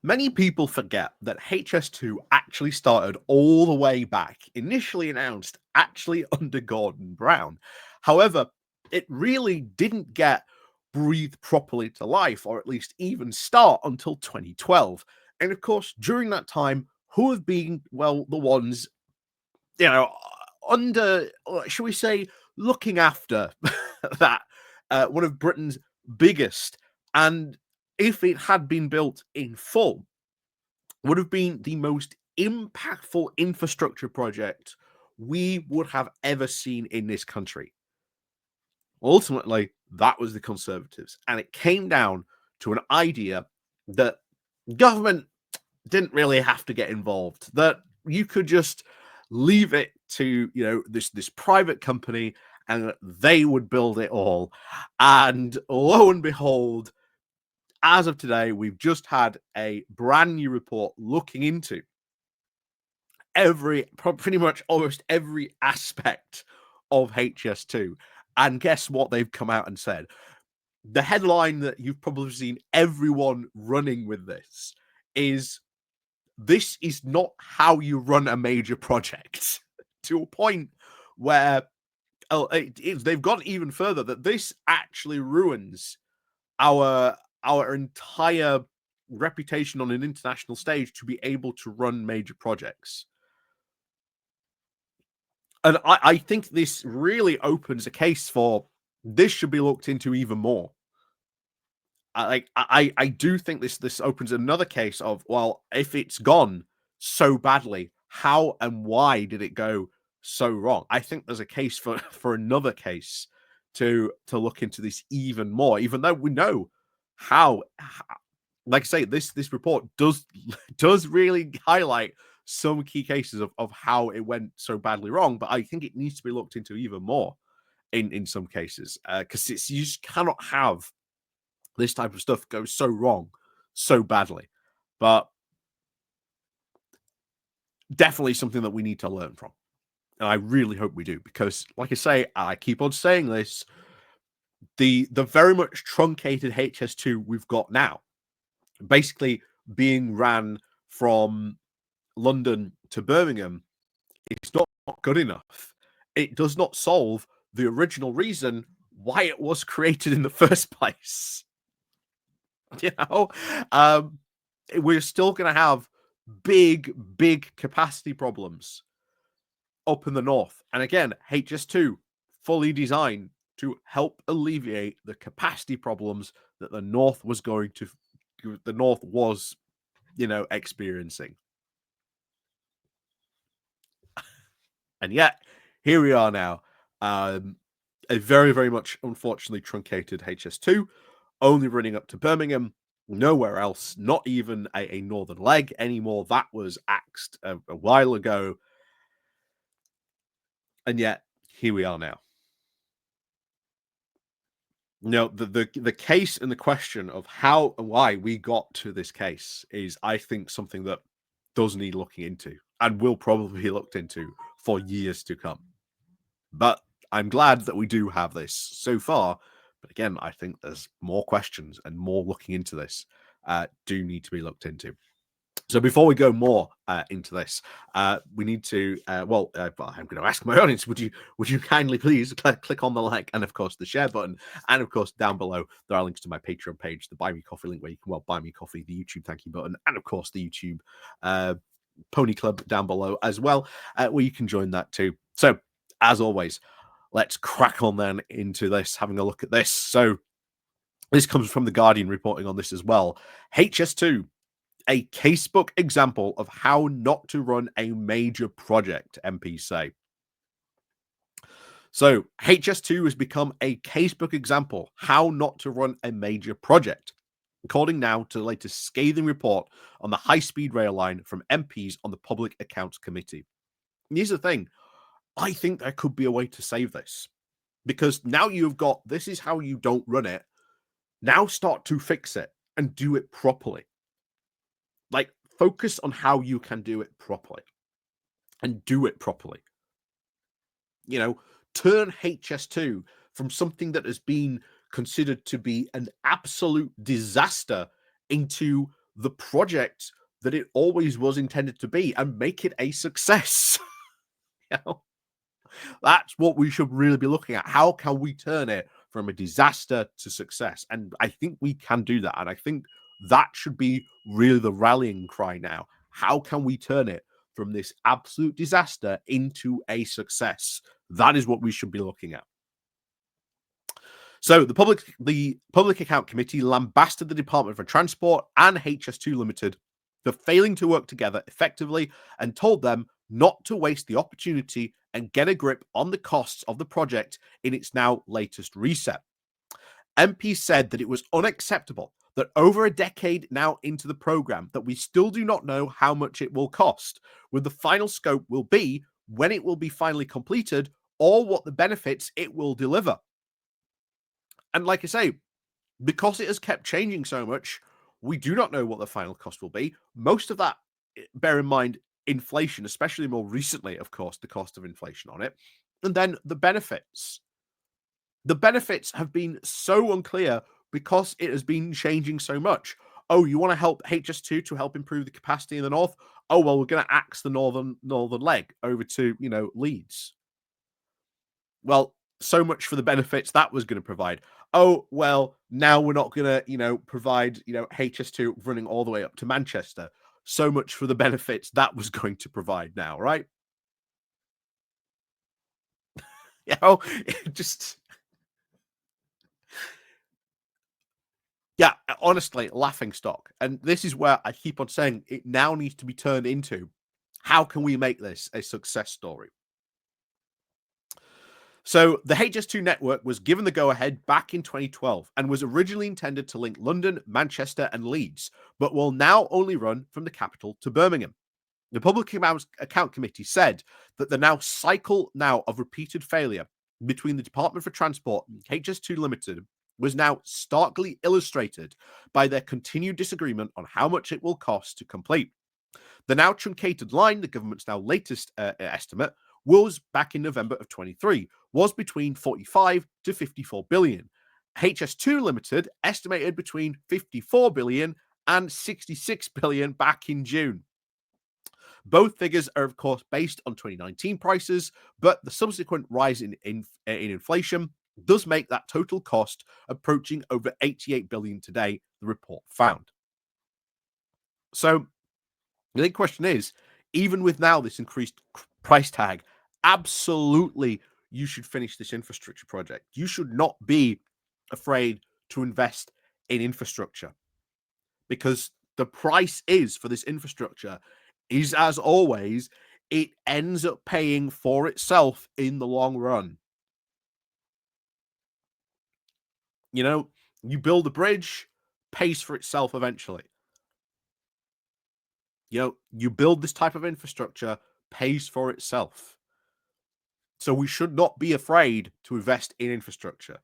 Many people forget that HS2 actually started all the way back, initially announced actually under Gordon Brown. However, it really didn't get breathed properly to life, or at least even start until 2012. And of course, during that time, who have been, well, the ones, under, shall we say, looking after that, one of Britain's biggest, and if it had been built in full, would have been the most impactful infrastructure project we would have ever seen in this country. Ultimately, that was the Conservatives, and it came down to an idea that government didn't really have to get involved, that you could just leave it to, this private company, and they would build it all. And lo and behold, as of today, we've just had a brand new report looking into pretty much almost every aspect of HS2. And guess what they've come out and said? The headline that you've probably seen everyone running with this is not how you run a major project, to a point where they've gone even further, that this actually ruins our entire reputation on an international stage to be able to run major projects. And I think this really opens a case for this should be looked into even more. I do think this opens another case of, well, if it's gone so badly, how and why did it go so wrong? I think there's a case for another case to look into this even more, even though we know how like I say, this report does really highlight some key cases of how it went so badly wrong, but I think it needs to be looked into even more in some cases, because you just cannot have this type of stuff go so wrong so badly. But definitely something that we need to learn from, and I really hope we do, because like I say, I keep on saying this, the very much truncated HS2 we've got now, basically being ran from London to Birmingham, is not good enough. It does not solve the original reason why it was created in the first place. We're still going to have big capacity problems up in the north. And again, HS2 fully designed to help alleviate the capacity problems that the north was experiencing. And yet, here we are now. A very much, unfortunately, truncated HS2, only running up to Birmingham, nowhere else, not even a northern leg anymore. That was axed a while ago. And yet, here we are now. The case and the question of how and why we got to this case is, I think, something that does need looking into, and will probably be looked into for years to come. But I'm glad that we do have this so far. But again, I think there's more questions and more looking into this do need to be looked into. So before we go more into this, we need to, I'm going to ask my audience, would you kindly please click on the like and, of course, the share button. And, of course, down below, there are links to my Patreon page, the Buy Me Coffee link, where you can, buy me coffee, the YouTube thank you button, and, of course, the YouTube Pony Club down below as well, where you can join that too. So, as always, let's crack on then into this, having a look at this. So, this comes from The Guardian reporting on this as well. HS2, a casebook example of how not to run a major project, MPs say. So, HS2 has become a casebook example how not to run a major project, according now to the latest scathing report on the high-speed rail line from MPs on the Public Accounts Committee. And here's the thing. I think there could be a way to save this, because now you've got, this is how you don't run it. Now start to fix it and do it properly. Like, focus on how you can do it properly and do it properly. Turn HS2 from something that has been considered to be an absolute disaster into the project that it always was intended to be and make it a success. You know? That's what we should really be looking at. How can we turn it from a disaster to success? And I think we can do that. And I think that should be really the rallying cry now. How can we turn it from this absolute disaster into a success? That is what we should be looking at. So the Public Account Committee lambasted the Department for Transport and HS2 Ltd for failing to work together effectively and told them not to waste the opportunity and get a grip on the costs of the project in its now latest reset. MPs said that it was unacceptable that over a decade now into the program that we still do not know how much it will cost, with the final scope will be, when it will be finally completed, or what the benefits it will deliver. And like I say, because it has kept changing so much, we do not know what the final cost will be. Most of that, bear in mind, inflation, especially more recently, of course, the cost of inflation on it. And then the benefits. The benefits have been so unclear because it has been changing so much. Oh, you want to help HS2 to help improve the capacity in the north? Oh, well, we're going to axe the northern leg over to, Leeds. Well, so much for the benefits that was going to provide. Oh, well, now we're not going to, provide, HS2 running all the way up to Manchester. So much for the benefits that was going to provide now, right? It just, yeah, honestly, laughing stock. And this is where I keep on saying it now needs to be turned into, how can we make this a success story? So the HS2 network was given the go-ahead back in 2012 and was originally intended to link London, Manchester and Leeds, but will now only run from the capital to Birmingham. The Public Account Committee said that the cycle of repeated failure between the Department for Transport and HS2 Ltd was now starkly illustrated by their continued disagreement on how much it will cost to complete. The now truncated line, the government's now latest estimate, was back in November of 23, was between 45 to 54 billion. HS2 Ltd estimated between 54 billion and 66 billion back in June. Both figures are, of course, based on 2019 prices, but the subsequent rise in inflation does make that total cost approaching over 88 billion today, the report found. So the big question is, even with now this increased price tag, absolutely you should finish this infrastructure project. You should not be afraid to invest in infrastructure, because the price is for this infrastructure is, as always, it ends up paying for itself in the long run. You build a bridge, pays for itself eventually. You build this type of infrastructure, pays for itself. So we should not be afraid to invest in infrastructure.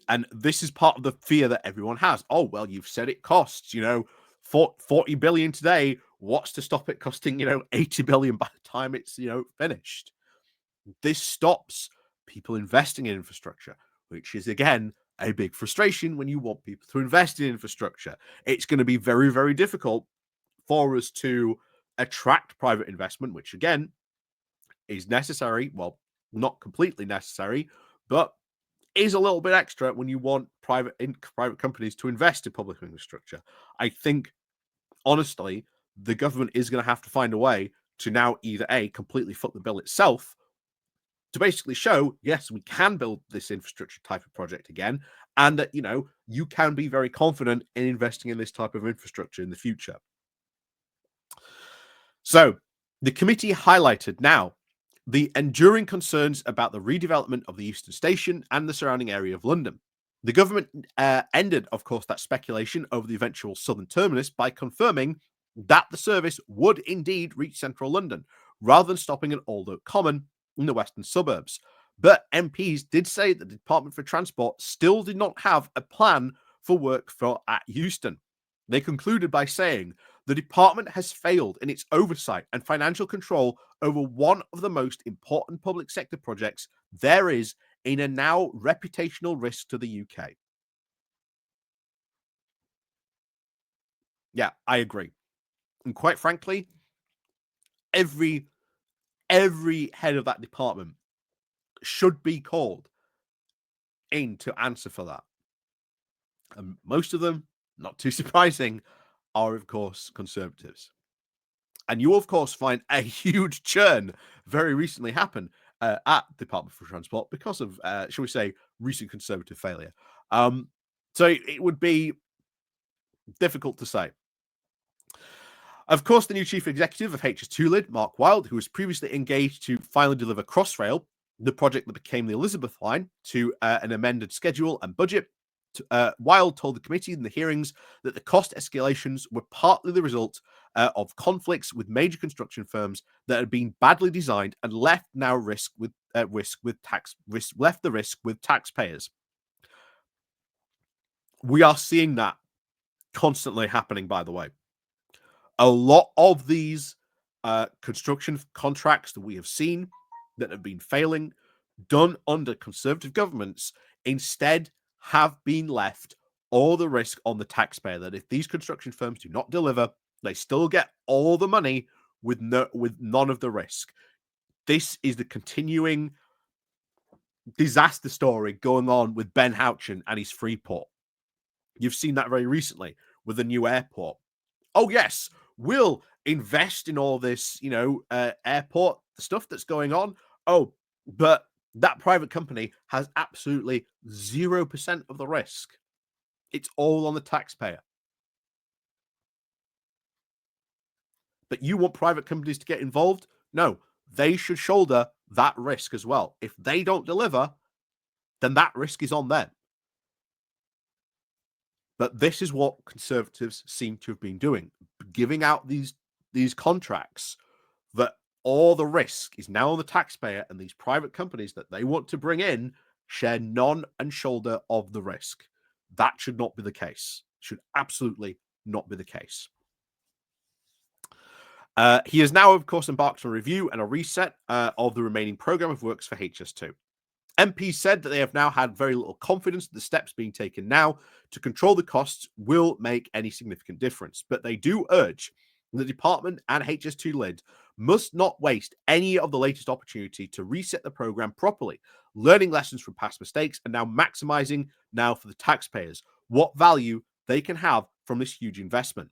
And this is part of the fear that everyone has. Oh, well, you've said it costs, 40 billion today. What's to stop it costing, 80 billion by the time it's, finished? This stops people investing in infrastructure, which is, again, a big frustration when you want people to invest in infrastructure. It's going to be very, very difficult for us to attract private investment, which, again, is necessary. Well, not completely necessary, but is a little bit extra when you want private companies to invest in public infrastructure. I think, honestly, the government is going to have to find a way to now either completely foot the bill itself to basically show, yes, we can build this infrastructure type of project again, and that, you can be very confident in investing in this type of infrastructure in the future. So the committee highlighted now the enduring concerns about the redevelopment of the Euston station and the surrounding area of London. The government ended, of course, that speculation over the eventual southern terminus by confirming that the service would indeed reach central London, rather than stopping at Old Oak Common in the western suburbs. But MPs did say that the Department for Transport still did not have a plan for work at Euston. They concluded by saying the department has failed in its oversight and financial control over one of the most important public sector projects there is in a now reputational risk to the UK. Yeah, I agree. And quite frankly, every head of that department should be called in to answer for that. And most of them, not too surprising, are of course conservatives. And you of course find a huge churn very recently happen at the Department for Transport because of, shall we say, recent conservative failure. So it would be difficult to say. Of course, the new chief executive of HS2 Ltd, Mark Wilde, who was previously engaged to finally deliver Crossrail, the project that became the Elizabeth Line, to an amended schedule and budget. Wilde told the committee in the hearings that the cost escalations were partly the result of conflicts with major construction firms that had been badly designed and left the risk with taxpayers. We are seeing that constantly happening, by the way. A lot of these construction contracts that we have seen that have been failing, done under conservative governments, instead have been left all the risk on the taxpayer. That if these construction firms do not deliver, they still get all the money with none of the risk. This is the continuing disaster story going on with Ben Houchen and his Freeport. You've seen that very recently with the new airport. Oh yes, we'll invest in all this, airport stuff that's going on. Oh, but that private company has absolutely 0% of the risk. It's all on the taxpayer. But you want private companies to get involved? No, they should shoulder that risk as well. If they don't deliver, then that risk is on them. But this is what conservatives seem to have been doing, giving out these contracts that all the risk is now on the taxpayer, and these private companies that they want to bring in share none and shoulder of the risk. That should not be the case. Should absolutely not be the case. He has now, of course, embarked on a review and a reset of the remaining program of works for HS2. MPs said that they have now had very little confidence that the steps being taken now to control the costs will make any significant difference, but they do urge the department and HS2 Ltd must not waste any of the latest opportunity to reset the program properly, learning lessons from past mistakes and now maximizing now for the taxpayers what value they can have from this huge investment.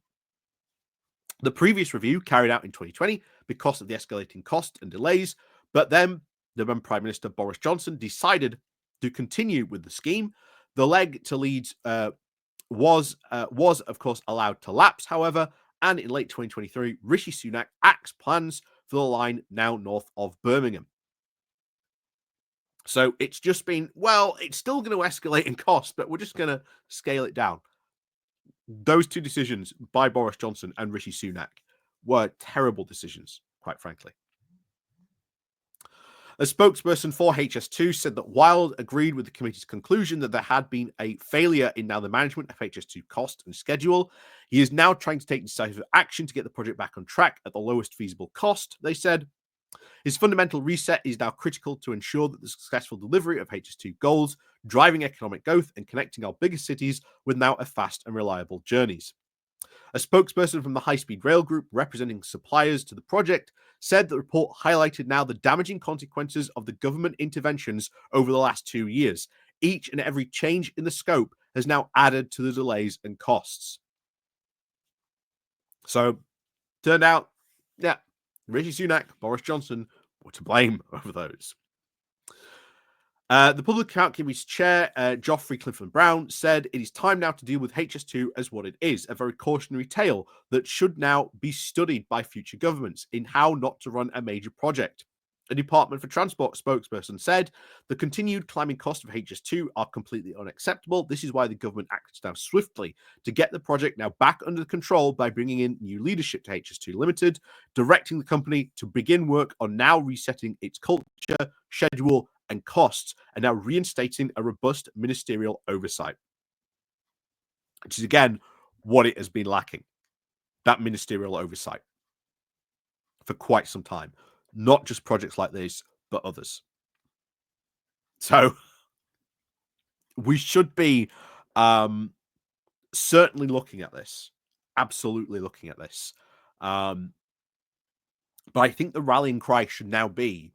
The previous review carried out in 2020 because of the escalating costs and delays, but then the then Prime Minister Boris Johnson decided to continue with the scheme. The leg to Leeds was of course allowed to lapse, however, and in late 2023, Rishi Sunak axed plans for the line now north of Birmingham. So it's just been, well, it's still going to escalate in cost, but we're just going to scale it down. Those two decisions by Boris Johnson and Rishi Sunak were terrible decisions, quite frankly. A spokesperson for HS2 said that Wilde agreed with the committee's conclusion that there had been a failure in now the management of HS2 cost and schedule. He is now trying to take decisive action to get the project back on track at the lowest feasible cost, they said. His fundamental reset is now critical to ensure that the successful delivery of HS2 goals, driving economic growth and connecting our biggest cities with now a fast and reliable journeys. A spokesperson from the high-speed rail group representing suppliers to the project said the report highlighted now the damaging consequences of the government interventions over the last 2 years. Each and every change in the scope has now added to the delays and costs. So, turned out, yeah, Rishi Sunak, Boris Johnson were to blame over those. The Public Account Committee's chair, Geoffrey Clifford Brown, said it is time now to deal with HS2 as what it is, a very cautionary tale that should now be studied by future governments in how not to run a major project. A Department for Transport spokesperson said the continued climbing costs of HS2 are completely unacceptable. This is why the government acts now swiftly to get the project now back under control by bringing in new leadership to HS2 Limited, directing the company to begin work on now resetting its culture, schedule, and costs, and now reinstating a robust ministerial oversight, which is again what it has been lacking, that ministerial oversight, for quite some time. Not just projects like this, but others. So we should be certainly looking at this absolutely looking at this. But I think the rallying cry should now be,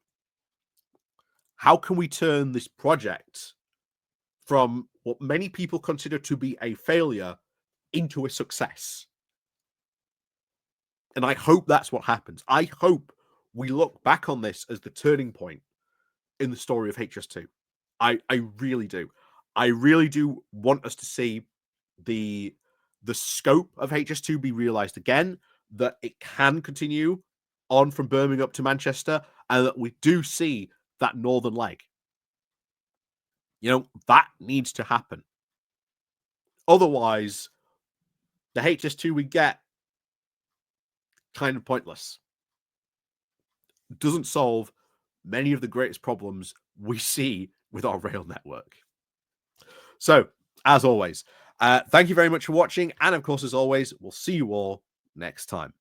how can we turn this project from what many people consider to be a failure into a success? And I hope that's what happens. I hope we look back on this as the turning point in the story of HS2. I really do. I really do want us to see the scope of HS2 be realized again, that it can continue on from Birmingham up to Manchester, and that we do see that northern leg. You know, that needs to happen. Otherwise, the HS2 we get, kind of pointless. Doesn't solve many of the greatest problems we see with our rail network. So, as always, thank you very much for watching. And of course, as always, we'll see you all next time.